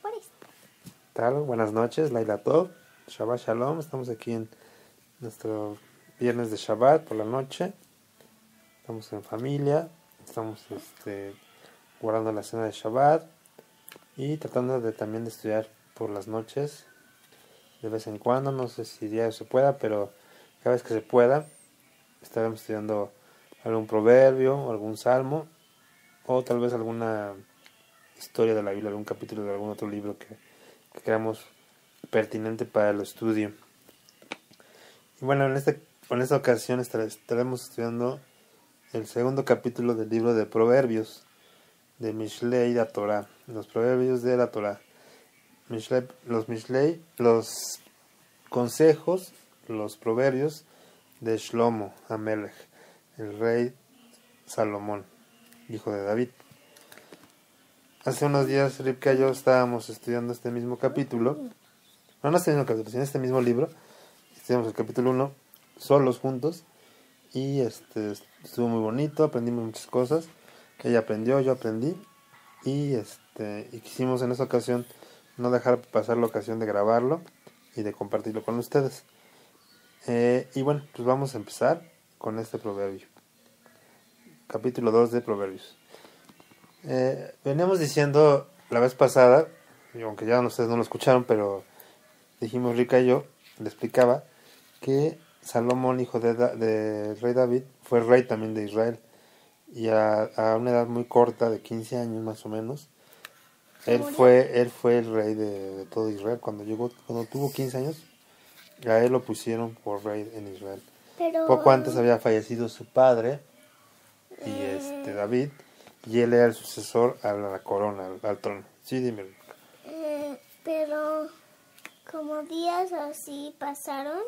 por eso. Tal, buenas noches, Laila Tov, Shabbat Shalom. Estamos aquí en nuestro viernes de Shabbat por la noche. Estamos en familia, estamos guardando la cena de Shabbat y tratando también de estudiar por las noches de vez en cuando. No sé si diario se pueda, pero cada vez que se pueda estaremos estudiando algún proverbio, algún salmo o tal vez alguna historia de la Biblia, algún capítulo de algún otro libro que creamos pertinente para el estudio. Y bueno, en esta ocasión estaremos estudiando el segundo capítulo del libro de Proverbios de Mishlei de Torah, los proverbios de la Torah. Los consejos, los proverbios de Shlomo Amelech, el rey Salomón, hijo de David. Hace unos días Ripka y yo estábamos estudiando este mismo capítulo, no este mismo capítulo, sino este mismo libro. Estudiamos el capítulo 1 solos juntos y estuvo muy bonito, aprendimos muchas cosas. Ella aprendió, yo aprendí y quisimos en esta ocasión no dejar pasar la ocasión de grabarlo y de compartirlo con ustedes. Y bueno, pues vamos a empezar con este proverbio. Capítulo 2 de Proverbios. Veníamos diciendo la vez pasada, y aunque ya ustedes no lo escucharon, pero dijimos Rica y yo, le explicaba que Salomón, hijo de rey David, fue rey también de Israel. Y a una edad muy corta, de 15 años más o menos, él fue el rey de todo Israel. Cuando tuvo 15 años, a él lo pusieron por rey en Israel. Poco antes había fallecido su padre, y David, y él era el sucesor a la corona, al trono. Sí, dime. Pero como días así pasaron,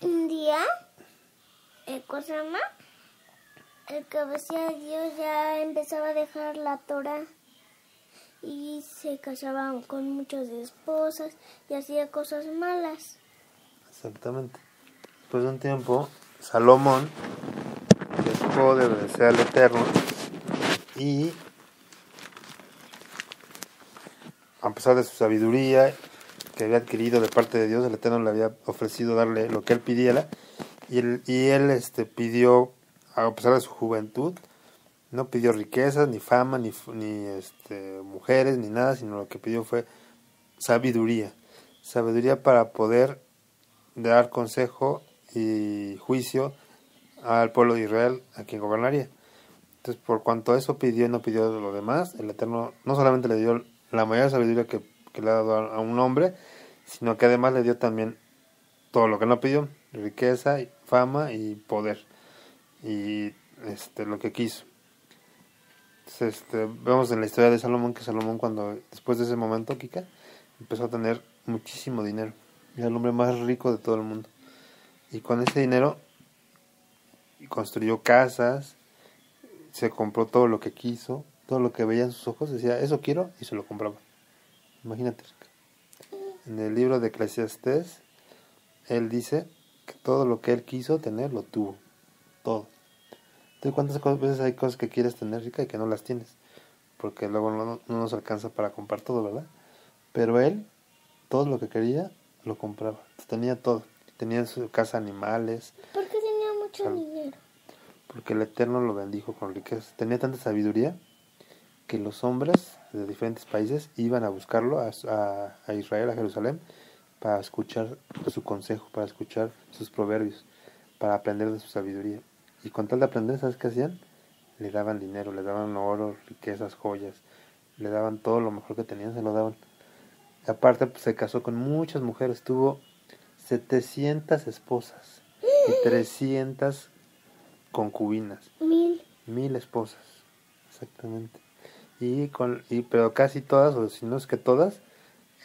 un día, el que obedecía a Dios ya empezaba a dejar la Torah y se casaba con muchas esposas y hacía cosas malas. Exactamente. Después de un tiempo, Salomón dejó de obedecer al Eterno y, a pesar de su sabiduría que había adquirido de parte de Dios, el Eterno le había ofrecido darle lo que él pidiera, y él pidió, a pesar de su juventud, no pidió riquezas, ni fama, ni mujeres, ni nada, sino lo que pidió fue sabiduría para poder dar consejo y juicio al pueblo de Israel, a quien gobernaría. Entonces, por cuanto a eso pidió y no pidió lo demás, el Eterno no solamente le dio la mayor sabiduría que le ha dado a un hombre, sino que además le dio también todo lo que no pidió: riqueza, fama y poder, y lo que quiso. Entonces, vemos en la historia de Salomón que Salomón, cuando después de ese momento, Kika, empezó a tener muchísimo dinero. Era el hombre más rico de todo el mundo. Y con ese dinero construyó casas, se compró todo lo que quiso, todo lo que veía en sus ojos, decía, eso quiero, y se lo compraba. Imagínate. En el libro de Eclesiastés, él dice que todo lo que él quiso tener, lo tuvo. Todo. Entonces, ¿cuántas veces hay cosas que quieres tener, Rica, y que no las tienes? Porque luego no nos alcanza para comprar todo, ¿verdad? Pero él, todo lo que quería, lo compraba. Tenía todo. Tenía en su casa animales. ¿Por qué tenía mucho dinero? Porque el Eterno lo bendijo con riquezas. Tenía tanta sabiduría que los hombres de diferentes países iban a buscarlo a Israel, a Jerusalén, para escuchar su consejo, para escuchar sus proverbios, para aprender de su sabiduría. Y con tal de aprender, ¿sabes qué hacían? Le daban dinero, le daban oro, riquezas, joyas, le daban todo lo mejor que tenían, se lo daban. Y aparte, pues, se casó con muchas mujeres, tuvo 700 esposas y 300 concubinas. 1000 esposas, exactamente. Pero casi todas, o si no es que todas,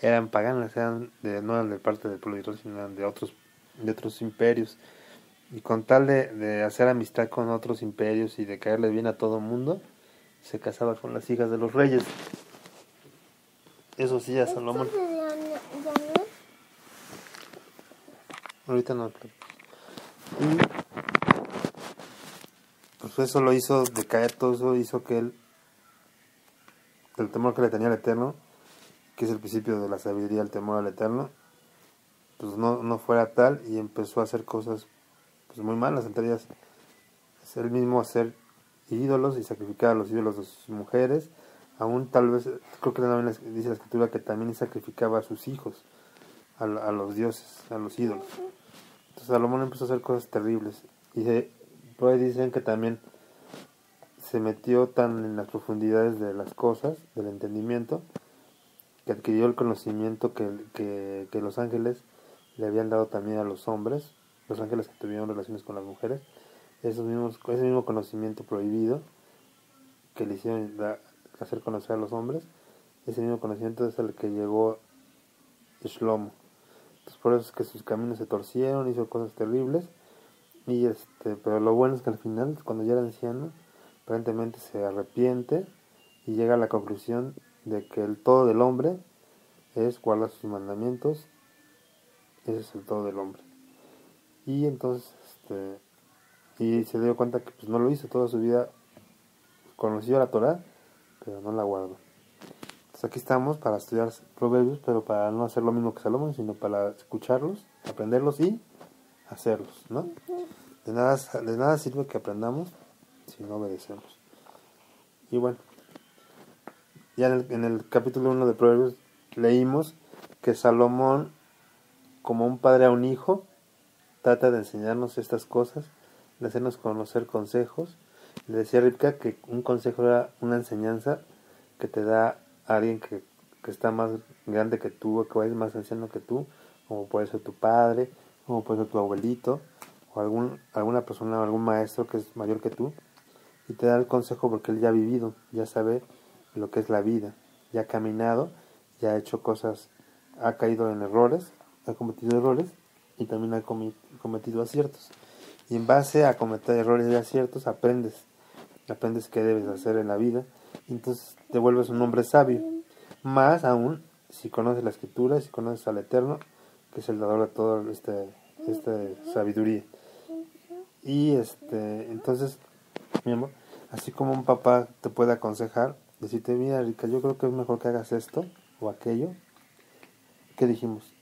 eran paganas, no eran de parte del pueblo de Israel, sino eran de otros imperios. Y con tal de hacer amistad con otros imperios y de caerle bien a todo el mundo, se casaba con las hijas de los reyes. Eso sí, a Salomón. Ahorita no. Y pues eso lo hizo decaer, todo eso hizo que él del temor que le tenía al Eterno, que es el principio de la sabiduría, el temor al Eterno, pues no fuera tal, y empezó a hacer cosas pues muy malas, entre ellas él mismo hacer ídolos y sacrificar a los ídolos de sus mujeres, aún tal vez, creo que también dice la escritura que también sacrificaba a sus hijos, a los dioses, a los ídolos. Entonces Salomón empezó a hacer cosas terribles, y por ahí dicen que también se metió tan en las profundidades de las cosas, del entendimiento, que adquirió el conocimiento que los ángeles le habían dado también a los hombres, los ángeles que tuvieron relaciones con las mujeres, ese mismo conocimiento prohibido que le hicieron hacer conocer a los hombres, ese mismo conocimiento es el que llegó Shlomo. Entonces por eso es que sus caminos se torcieron, hizo cosas terribles, y pero lo bueno es que al final, cuando ya era anciano, aparentemente se arrepiente y llega a la conclusión de que el todo del hombre es guardar sus mandamientos. Ese es el todo del hombre. Y entonces y se dio cuenta que pues no lo hizo toda su vida, conoció la Torá, pero no la guardó. Entonces aquí estamos para estudiar proverbios, pero para no hacer lo mismo que Salomón, sino para escucharlos, aprenderlos y hacerlos, ¿no? De nada sirve que aprendamos si no obedecemos. Y bueno, ya en el capítulo 1 de Proverbios leímos que Salomón, como un padre a un hijo, trata de enseñarnos estas cosas, de hacernos conocer consejos. Le decía a Rivka que un consejo era una enseñanza que te da alguien que está más grande que tú, o que es más anciano que tú, como puede ser tu padre, como puede ser tu abuelito, o alguna persona, algún maestro que es mayor que tú, y te da el consejo porque él ya ha vivido, ya sabe lo que es la vida, ya ha caminado, ya ha hecho cosas, ha caído en errores, ha cometido errores, y también ha cometido aciertos. Y en base a cometer errores y aciertos aprendes qué debes hacer en la vida, y entonces te vuelves un hombre sabio. Más aún si conoces la escritura, si conoces al Eterno, que es el dador de toda esta sabiduría. Y entonces, mi amor, así como un papá te puede aconsejar, decirte, mira, Rica, yo creo que es mejor que hagas esto o aquello. ¿Qué dijimos?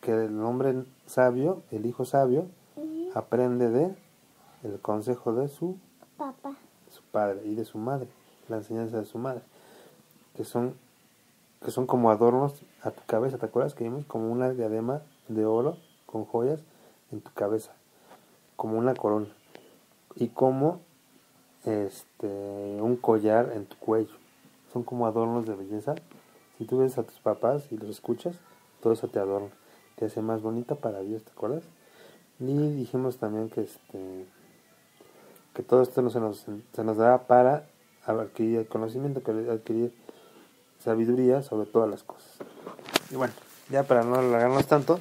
Que el hombre sabio, el hijo sabio, aprende de el consejo de su padre y de su madre, la enseñanza de su madre, que son como adornos a tu cabeza. ¿Te acuerdas que vimos? Como una diadema de oro con joyas en tu cabeza, como una corona, y como un collar en tu cuello. Son como adornos de belleza. Si tú ves a tus papás y los escuchas, todo eso te adorna, te hace más bonita para Dios, ¿te acuerdas? Y dijimos también que todo esto se nos da para adquirir el conocimiento, adquirir sabiduría sobre todas las cosas. Y bueno, ya para no alargarnos tanto,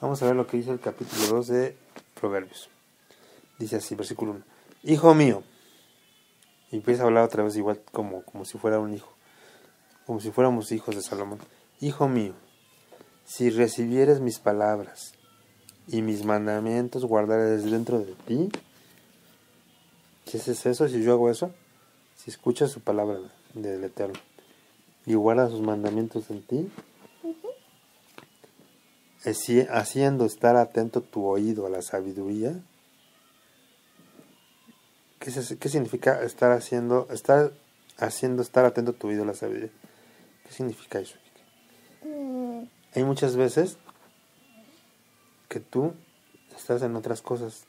vamos a ver lo que dice el capítulo 2 de Proverbios. Dice así, versículo 1. Hijo mío, y empieza a hablar otra vez igual como si fuera un hijo, como si fuéramos hijos de Salomón. Hijo mío, si recibieres mis palabras y mis mandamientos guardares dentro de ti. Si haces eso, si yo hago eso, si escuchas su palabra del Eterno y guardas sus mandamientos en ti, haciendo estar atento tu oído a la sabiduría. ¿Qué significa estar haciendo estar atento tu oído a la sabiduría? ¿Qué significa eso? Hay muchas veces que tú estás en otras cosas.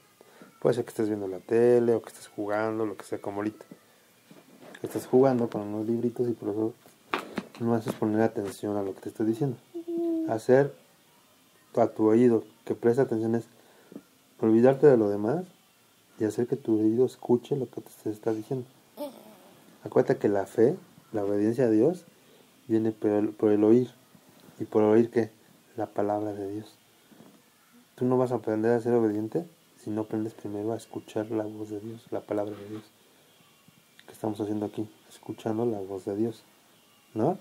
Puede ser que estés viendo la tele o que estés jugando, lo que sea, como ahorita. Que estás jugando con unos libritos y por eso no haces poner atención a lo que te estoy diciendo. Hacer a tu oído que preste atención es olvidarte de lo demás y hacer que tu oído escuche lo que te está diciendo. Acuérdate que la fe, la obediencia a Dios, viene por el oír. ¿Y por oír qué? La palabra de Dios. Tú no vas a aprender a ser obediente si no aprendes primero a escuchar la voz de Dios, la palabra de Dios. ¿Qué estamos haciendo aquí? Escuchando la voz de Dios, ¿no?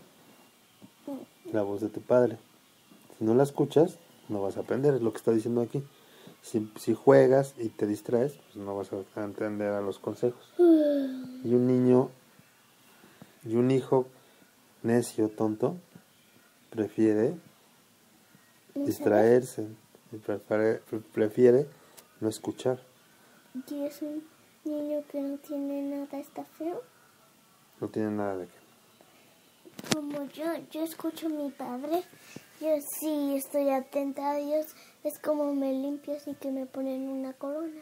La voz de tu Padre. Si no la escuchas, no vas a aprender, es lo que está diciendo aquí. Si juegas y te distraes, pues no vas a entender a los consejos. Y un niño y un hijo necio, tonto, prefiere ¿No distraerse, y prefiere no escuchar. sabes? Y es un niño que no tiene nada, está feo. No tiene nada de qué. Como yo escucho a mi padre, yo sí estoy atenta a Dios, es como me limpio así que me ponen una corona.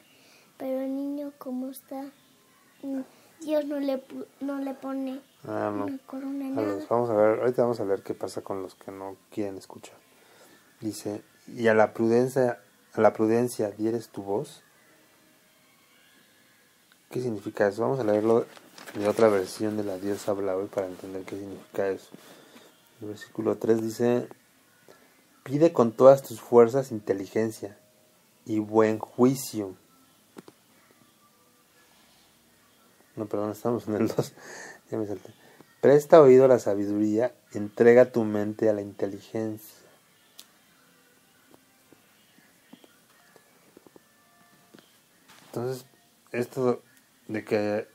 Pero el niño como está, Dios no le pone No. una corona, A nada. los, vamos a ver, ahorita vamos a ver qué pasa con los que no quieren escuchar. Dice, y a la prudencia dieres tu voz. ¿Qué significa eso? Vamos a leerlo en otra versión de la Dios habla hoy para entender qué significa eso. El versículo 3 dice, pide con todas tus fuerzas inteligencia y buen juicio. No, perdón, estamos en el 2. Ya me salté. Presta oído a la sabiduría, entrega tu mente a la inteligencia. Entonces, esto de que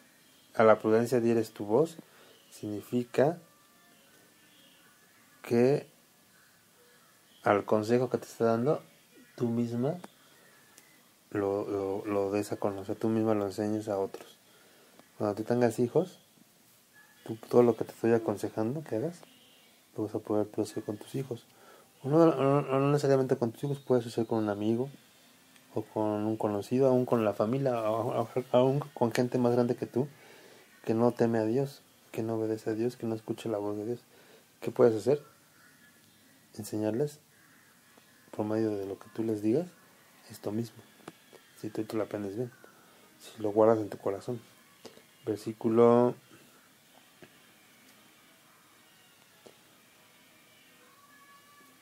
a la prudencia dieres tu voz, significa que al consejo que te está dando, tú misma lo des a conocer, tú misma lo enseñes a otros. Cuando tú tengas hijos, todo lo que te estoy aconsejando que hagas, lo vas a poder hacer con tus hijos. No necesariamente con tus hijos, puedes hacer con un amigo, o con un conocido, aún con la familia, aún con gente más grande que tú, que no teme a Dios, que no obedece a Dios, que no escuche la voz de Dios. ¿Qué puedes hacer? Enseñarles, por medio de lo que tú les digas, esto mismo. Si tú te lo aprendes bien, si lo guardas en tu corazón. Versículo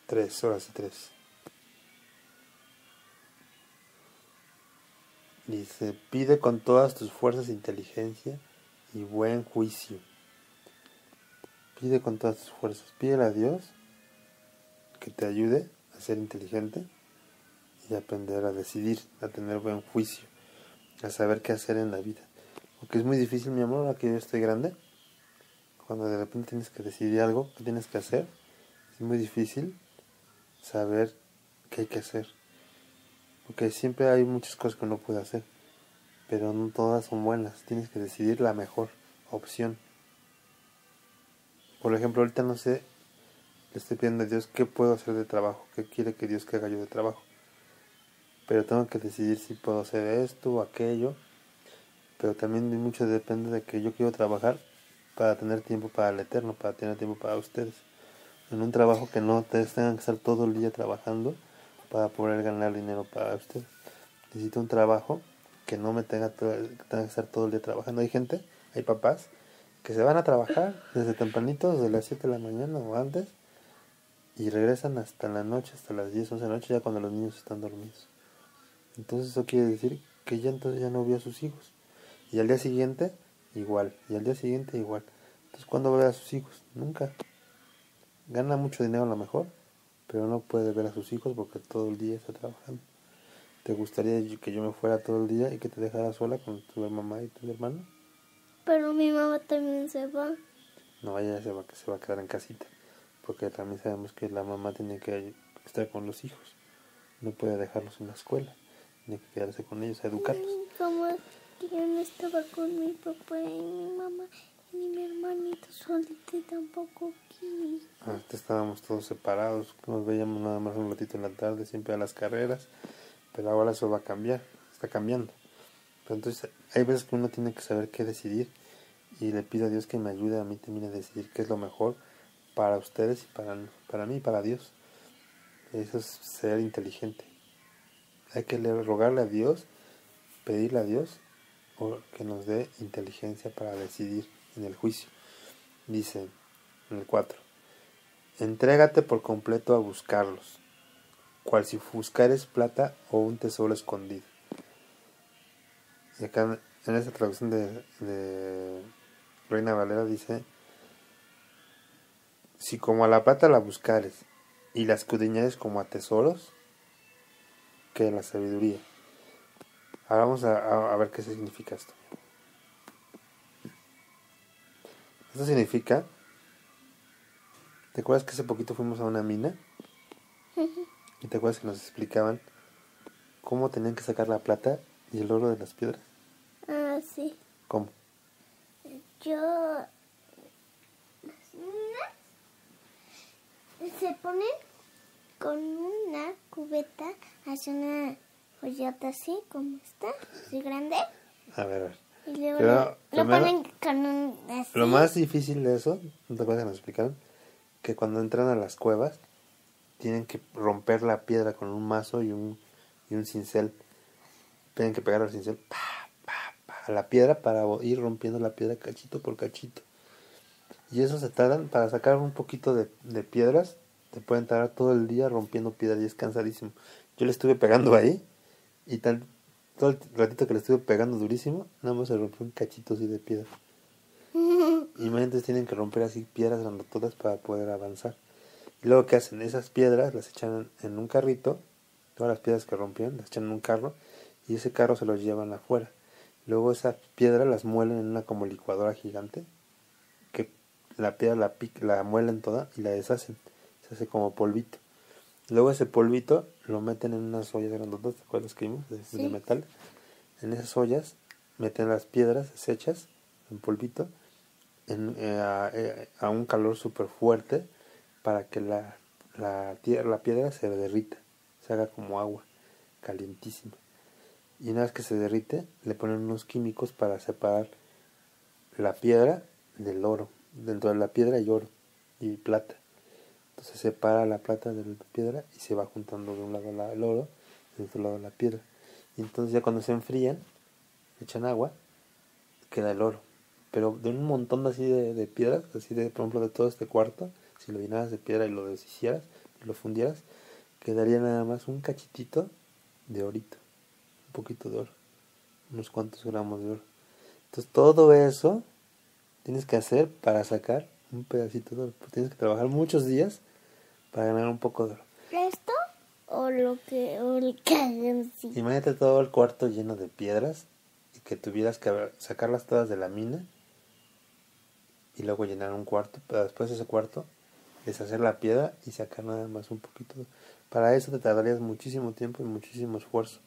3, ahora sí 3. Dice, pide con todas tus fuerzas inteligencia y buen juicio. Pide con todas tus fuerzas. Pídele a Dios que te ayude a ser inteligente y a aprender a decidir, a tener buen juicio, a saber qué hacer en la vida. Porque es muy difícil, mi amor, ahora que yo estoy grande, cuando de repente tienes que decidir algo que tienes que hacer, es muy difícil saber qué hay que hacer. Porque siempre hay muchas cosas que uno puede hacer, pero no todas son buenas. Tienes que decidir la mejor opción. Por ejemplo, ahorita no sé, le estoy pidiendo a Dios qué puedo hacer de trabajo, qué quiere que Dios que haga yo de trabajo. Pero tengo que decidir si puedo hacer esto o aquello. Pero también mucho depende de que yo quiero trabajar para tener tiempo para el Eterno, para tener tiempo para ustedes. En un trabajo que no ustedes tengan que estar todo el día trabajando para poder ganar dinero para ustedes. Necesito un trabajo que no me tenga que estar todo el día trabajando. Hay gente, hay papás que se van a trabajar desde tempranito, desde las 7 de la mañana o antes, y regresan hasta la noche, hasta las 10, 11 de la noche, ya cuando los niños están dormidos. Entonces eso quiere decir que ya entonces ya no vio a sus hijos. Y al día siguiente, igual. Y al día siguiente, igual. Entonces, ¿cuándo ve a sus hijos? Nunca. Gana mucho dinero a lo mejor, pero no puede ver a sus hijos porque todo el día está trabajando. ¿Te gustaría que yo me fuera todo el día y que te dejara sola con tu mamá y tu hermano? Pero mi mamá también se va. No, ella se va a quedar en casita. Porque también sabemos que la mamá tiene que estar con los hijos. No puede dejarlos en la escuela. Tiene que quedarse con ellos a educarlos. Como yo no estaba con mi papá y mi mamá y mi hermanito solito y tampoco quiso. Antes estábamos todos separados. Nos veíamos nada más un ratito en la tarde, siempre a las carreras. Pero ahora eso va a cambiar. Está cambiando. Pero entonces hay veces que uno tiene que saber qué decidir. Y le pido a Dios que me ayude a mí también a decidir qué es lo mejor para ustedes y para mí y para Dios. Eso es ser inteligente. Hay que rogarle a Dios, pedirle a Dios que nos dé inteligencia para decidir en el juicio. Dice en el 4, entrégate por completo a buscarlos, cual si buscares plata o un tesoro escondido. Y acá en esta traducción de Reina Valera dice, si como a la plata la buscares y la escudriñares como a tesoros, que la sabiduría. Ahora vamos a ver qué significa esto. Esto significa ¿Te acuerdas que hace poquito fuimos a una mina? ¿Y te acuerdas que nos explicaban cómo tenían que sacar la plata y el oro de las piedras? Ah, sí. ¿Cómo? Yo... Se ponen con una cubeta, hace una joyota así, como esta, así grande. A ver. Y luego Pero lo primero, ponen con un así. lo más difícil de eso, ¿no te acuerdas que nos explicaron? Que cuando entran a las cuevas, tienen que romper la piedra con un mazo y un cincel. Tienen que pegar al cincel a la piedra para ir rompiendo la piedra cachito por cachito. Y eso se tardan, para sacar un poquito de piedras, te pueden tardar todo el día rompiendo piedras y es cansadísimo. Yo le estuve pegando ahí y todo el ratito que le estuve pegando durísimo, nada más se rompió un cachito así de piedra. Y entonces tienen que romper así piedras grandototas para poder avanzar. Y luego, ¿qué hacen? Esas piedras las echan en un carrito, todas las piedras que rompieron las echan en un carro y ese carro se los llevan afuera. Luego esa piedra las muelen en una como licuadora gigante, que la piedra la muelen toda y la deshacen, se hace como polvito. Luego ese polvito lo meten en unas ollas grandotas, ¿te acuerdas que vimos? De metal. En esas ollas meten las piedras deshechas en polvito a un calor súper fuerte para que la piedra se derrita, se haga como agua, calientísima. Y una vez que se derrite, le ponen unos químicos para separar la piedra del oro. Dentro de la piedra hay oro y plata. Entonces se separa la plata de la piedra y se va juntando de un lado el oro y de otro lado la piedra. Y entonces ya cuando se enfrían, echan agua, queda el oro. Pero de un montón así de piedras, así de, por ejemplo, de todo este cuarto, si lo llenaras de piedra y lo deshicieras y lo fundieras, quedaría nada más un cachitito de orito, un poquito de oro, unos cuantos gramos de oro. Entonces todo eso tienes que hacer para sacar un pedacito de oro. Pues tienes que trabajar muchos días para ganar un poco de oro. ¿Esto? O el que hagan sí. Imagínate todo el cuarto lleno de piedras y que tuvieras que sacarlas todas de la mina y luego llenar un cuarto, pero después de ese cuarto deshacer la piedra y sacar nada más un poquito. Para eso te tardarías muchísimo tiempo y muchísimo esfuerzo.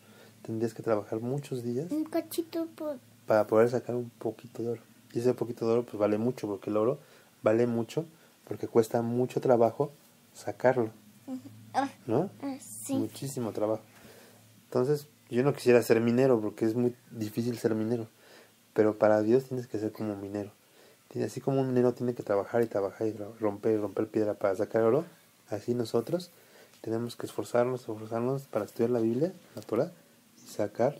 Tendrías que trabajar muchos días Un cachito para poder sacar un poquito de oro. Y ese poquito de oro pues vale mucho, porque el oro vale mucho porque cuesta mucho trabajo sacarlo, ¿no? Sí. Muchísimo trabajo. Entonces yo no quisiera ser minero porque es muy difícil ser minero, pero para Dios tienes que ser como minero. Así como un minero tiene que trabajar y romper piedra para sacar oro, así nosotros tenemos que esforzarnos para estudiar la Biblia, la Torah, y sacar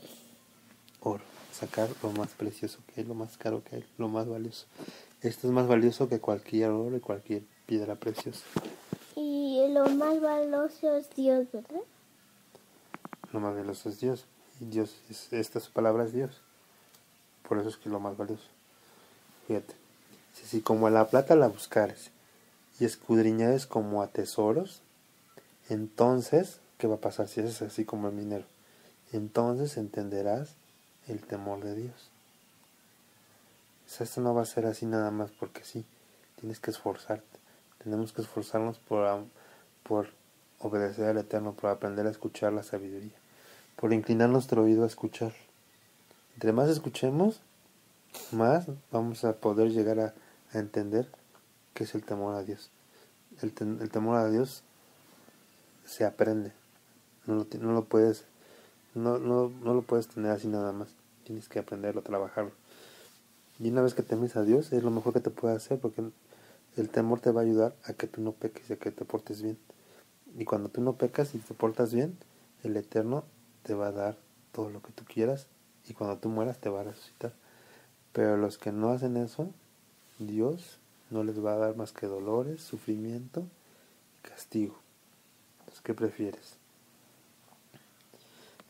oro, sacar lo más precioso que hay, lo más caro que hay, lo más valioso. Esto es más valioso que cualquier oro y cualquier piedra preciosa. Y lo más valioso es Dios, ¿verdad? Lo más valioso es Dios. Y Dios, esta su palabra es Dios. Por eso es que es lo más valioso. Fíjate. Si como a la plata la buscares y escudriñares como a tesoros, entonces, ¿qué va a pasar si eres así como el minero? Entonces entenderás el temor de Dios. O sea, esto no va a ser así nada más porque sí. Tienes que esforzarte. Tenemos que esforzarnos por obedecer al Eterno, por aprender a escuchar la sabiduría, por inclinar nuestro oído a escuchar. Entre más escuchemos, más vamos a poder llegar a entender qué es el temor a Dios. El temor a Dios se aprende. No lo puedes tener así nada más. Tienes que aprenderlo, trabajarlo. Y una vez que temes a Dios, es lo mejor que te puede hacer, porque el temor te va a ayudar a que tú no peques y a que te portes bien. Y cuando tú no pecas y te portas bien, el Eterno te va a dar todo lo que tú quieras y cuando tú mueras te va a resucitar. Pero los que no hacen eso, Dios no les va a dar más que dolores, sufrimiento y castigo. Entonces, ¿qué prefieres?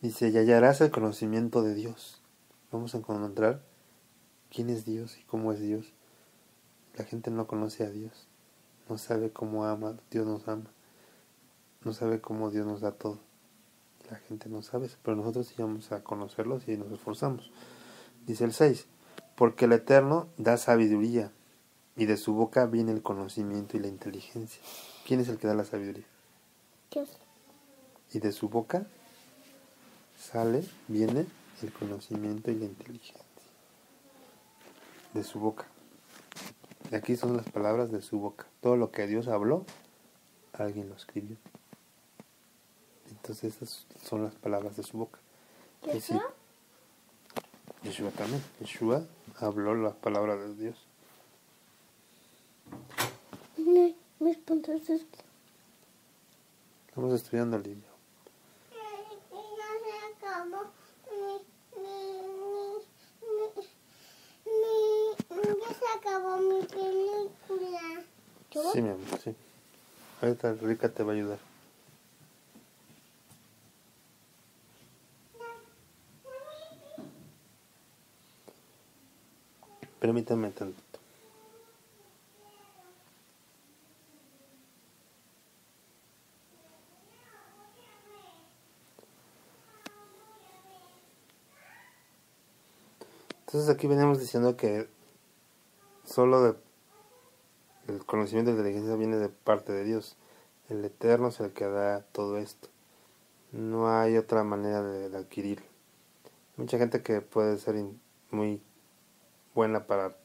Dice, y hallarás el conocimiento de Dios. Vamos a encontrar quién es Dios y cómo es Dios. La gente no conoce a Dios. No sabe cómo Dios nos ama. No sabe cómo Dios nos da todo. La gente no sabe, pero nosotros sí vamos a conocerlos y nos esforzamos. Dice el 6, porque el Eterno da sabiduría. y de su boca viene el conocimiento y la inteligencia. ¿Quién es el que da la sabiduría? Dios. Y de su boca viene el conocimiento y la inteligencia. De su boca. Y aquí son las palabras de su boca. Todo lo que Dios habló, alguien lo escribió. Entonces esas son las palabras de su boca. ¿Yeshua? Yeshua también. Yeshua habló las palabras de Dios. Mis puntos es que... Estamos estudiando el libro. Ya se acabó mi película. Sí, mi amor, sí. Ahorita Rica te va a ayudar. Permítame tantito. Entonces aquí veníamos diciendo que solo el conocimiento de la inteligencia viene de parte de Dios. El Eterno es el que da todo esto. No hay otra manera de adquirirlo. Mucha gente que puede ser muy buena para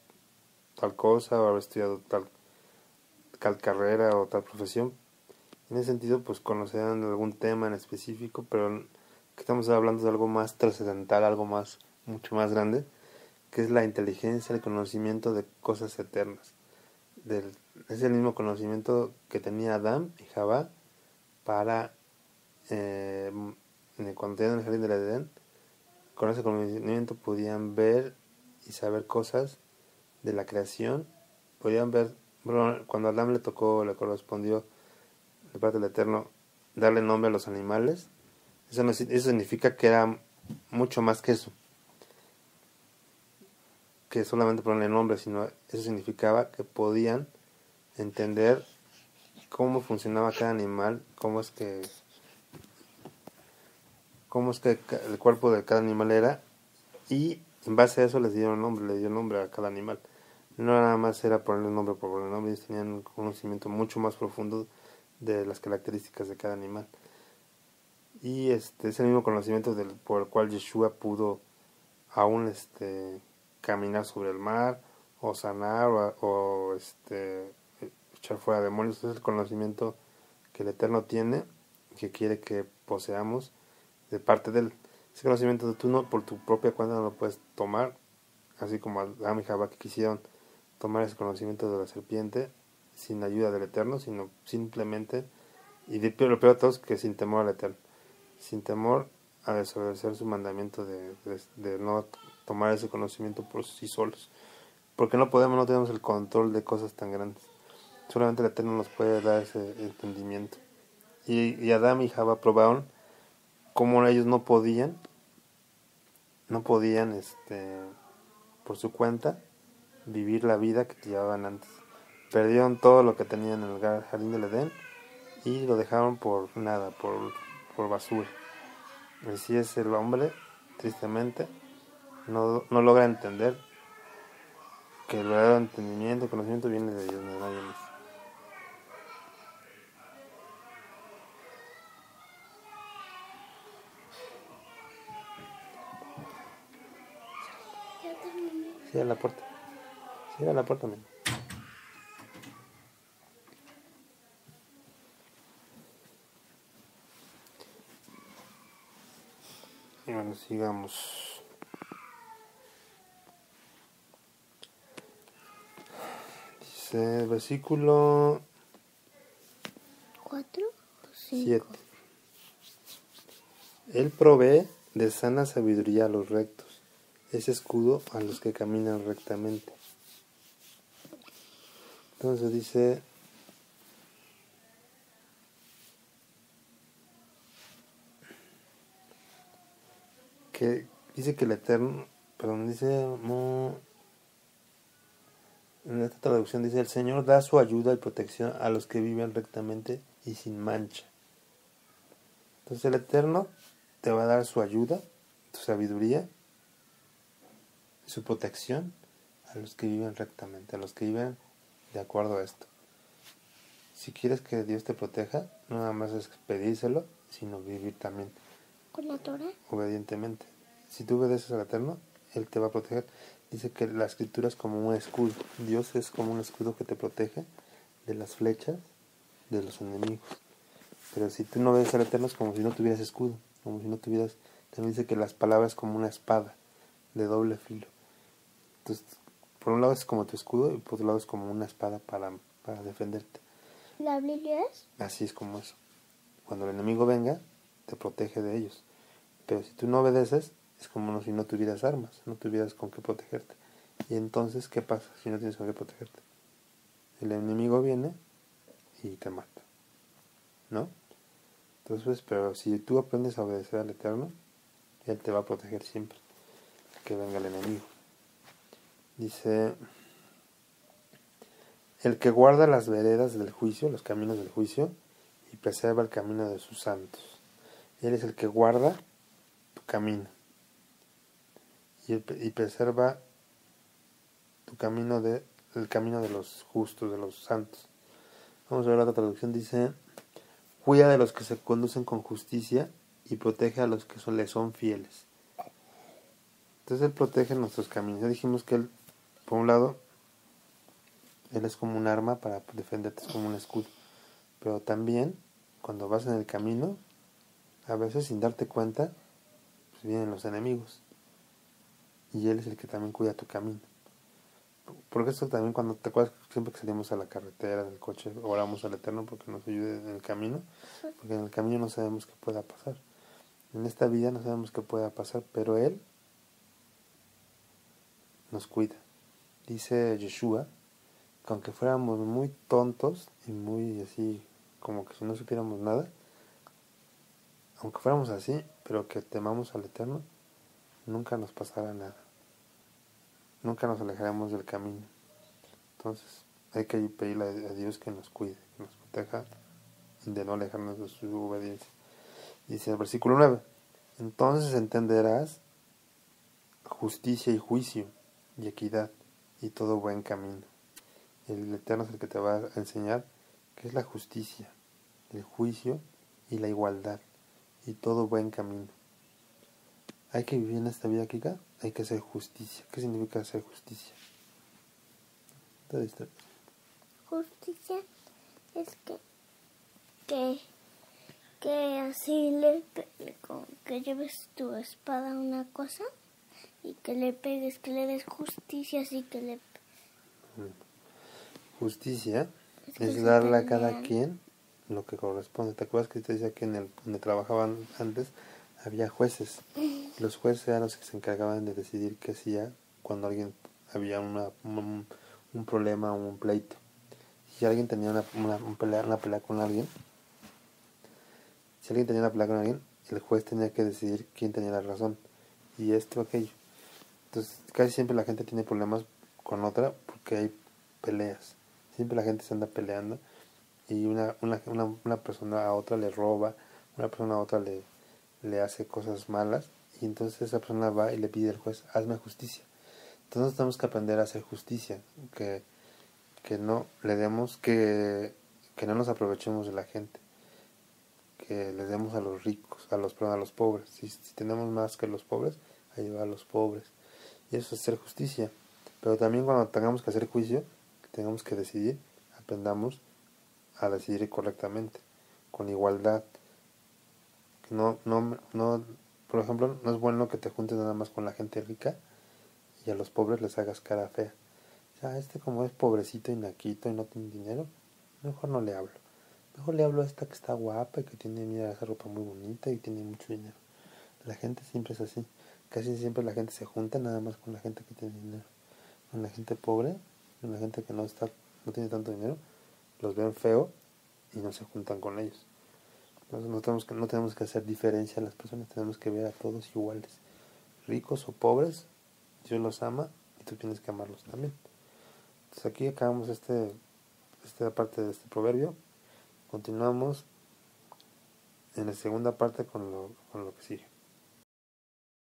tal cosa o haber estudiado tal carrera o tal profesión. En ese sentido, pues conocerán algún tema en específico, pero estamos hablando de algo más trascendental, algo mucho más grande, que es la inteligencia, el conocimiento de cosas eternas. Es el mismo conocimiento que tenía Adán y Jabá para cuando tenían el jardín del Edén. Con ese conocimiento podían ver y saber cosas de la creación. Podían ver, bueno, cuando a Adán le correspondió de parte del Eterno darle nombre a los animales. Eso significa que era mucho más que eso, que solamente ponerle nombre, sino eso significaba que podían entender cómo funcionaba cada animal, cómo es que el cuerpo de cada animal era, y en base a eso le dio nombre a cada animal. No nada más era ponerle nombre por ponerle nombre, ellos tenían un conocimiento mucho más profundo de las características de cada animal. Y es el mismo conocimiento por el cual Yeshua pudo aún caminar sobre el mar, o sanar, o echar fuera demonios. Es el conocimiento que el Eterno tiene, que quiere que poseamos de parte de él. Ese conocimiento tú no, por tu propia cuenta no lo puedes tomar, así como Adán y Jabá que quisieron tomar ese conocimiento de la serpiente sin ayuda del Eterno, sino simplemente, y lo peor de todo es que sin temor al Eterno, sin temor a desobedecer su mandamiento de no tomar ese conocimiento por sí solos, porque no tenemos el control de cosas tan grandes. Solamente el Eterno nos puede dar ese entendimiento. Y Adán y Jabá probaron cómo ellos no podían por su cuenta vivir la vida que llevaban antes. Perdieron todo lo que tenían en el jardín del Edén y lo dejaron por nada, por basura. Así es el hombre, tristemente, no logra entender que el verdadero entendimiento, el conocimiento viene de Dios, no de nadie más. Cierra la puerta. Cierra la puerta, amigo. Y bueno, sigamos. Dice versículo 4 o 7. 5. Él provee de sana sabiduría a los rectos, es escudo a los que caminan rectamente. Entonces dice que el Eterno, en esta traducción dice: el Señor da su ayuda y protección a los que viven rectamente y sin mancha. Entonces el Eterno te va a dar su ayuda, su sabiduría, su protección a los que viven rectamente, a los que viven de acuerdo a esto. Si quieres que Dios te proteja, no nada más es pedírselo, sino vivir también ¿Con la Torah? obedientemente. Si tú obedeces al Eterno, Él te va a proteger. Dice que la escritura es como un escudo. Dios es como un escudo que te protege de las flechas de los enemigos. Pero si tú no obedeces al Eterno, es como si no tuvieras escudo, como si no tuvieras... También dice que las palabras como una espada de doble filo. Entonces, por un lado es como tu escudo y por otro lado es como una espada para defenderte. ¿La Biblia es? Así es como eso. Cuando el enemigo venga, te protege de ellos. Pero si tú no obedeces, es como si no tuvieras armas, no tuvieras con qué protegerte. Y entonces, ¿qué pasa si no tienes con qué protegerte? El enemigo viene y te mata, ¿no? Entonces, pero si tú aprendes a obedecer al Eterno, Él te va a proteger siempre que venga el enemigo. Dice, el que guarda las veredas del juicio, los caminos del juicio, y preserva el camino de sus santos. Él es el que guarda tu camino y preserva tu camino el camino de los justos, de los santos. Vamos a ver la otra traducción. Dice, cuida de los que se conducen con justicia y protege a los que le son fieles. Entonces Él protege nuestros caminos. Ya dijimos que Él, por un lado, Él es como un arma para defenderte, es como un escudo. Pero también, cuando vas en el camino, a veces sin darte cuenta, pues vienen los enemigos. Y Él es el que también cuida tu camino. Porque esto también, cuando te acuerdas, siempre que salimos a la carretera, del coche, oramos al Eterno porque nos ayude en el camino. Porque en el camino no sabemos qué pueda pasar. En esta vida no sabemos qué pueda pasar, pero Él nos cuida. Dice Yeshua que aunque fuéramos muy tontos y muy así, como que si no supiéramos nada, aunque fuéramos así, pero que temamos al Eterno, nunca nos pasará nada. Nunca nos alejaremos del camino. Entonces, hay que pedirle a Dios que nos cuide, que nos proteja de no alejarnos de su obediencia. Dice el versículo 9, entonces entenderás justicia y juicio, y equidad, y todo buen camino. El Eterno es el que te va a enseñar qué es la justicia, el juicio y la igualdad, y todo buen camino. Hay que vivir en esta vida, Kika, hay que hacer justicia. ¿Qué significa hacer justicia? Justicia es que así que lleves tu espada a una cosa y que le pegues, que le des justicia, así que le... Justicia que es darle a cada quien lo que corresponde. ¿Te acuerdas que te decía que donde trabajaban antes había jueces? Los jueces eran los que se encargaban de decidir qué hacía cuando alguien había un problema o un pleito. Si alguien tenía una pelea con alguien, el juez tenía que decidir quién tenía la razón, y esto o aquello. Entonces, casi siempre la gente tiene problemas con otra porque hay peleas. Siempre la gente se anda peleando y una persona a otra le roba, una persona a otra le hace cosas malas, y entonces esa persona va y le pide al juez, hazme justicia. Entonces tenemos que aprender a hacer justicia, que no le demos, que no nos aprovechemos de la gente, que les demos a los ricos, a los pobres. Si tenemos más que los pobres, ayudar a los pobres. Y eso es hacer justicia. Pero también cuando tengamos que hacer juicio, tengamos que decidir, aprendamos a decidir correctamente, con igualdad. Por ejemplo, no es bueno que te juntes nada más con la gente rica y a los pobres les hagas cara fea. Como es pobrecito y naquito y no tiene dinero, mejor no le hablo. Mejor le hablo a esta que está guapa y que tiene, mira, esa ropa muy bonita y tiene mucho dinero. La gente siempre es así. Casi siempre la gente se junta nada más con la gente que tiene dinero. Con la gente pobre, con la gente que no tiene tanto dinero, los ven feo y no se juntan con ellos. Entonces no tenemos que hacer diferencia a las personas, tenemos que ver a todos iguales. Ricos o pobres, Dios los ama y tú tienes que amarlos también. Entonces aquí acabamos esta parte de este proverbio. Continuamos en la segunda parte con lo que sigue.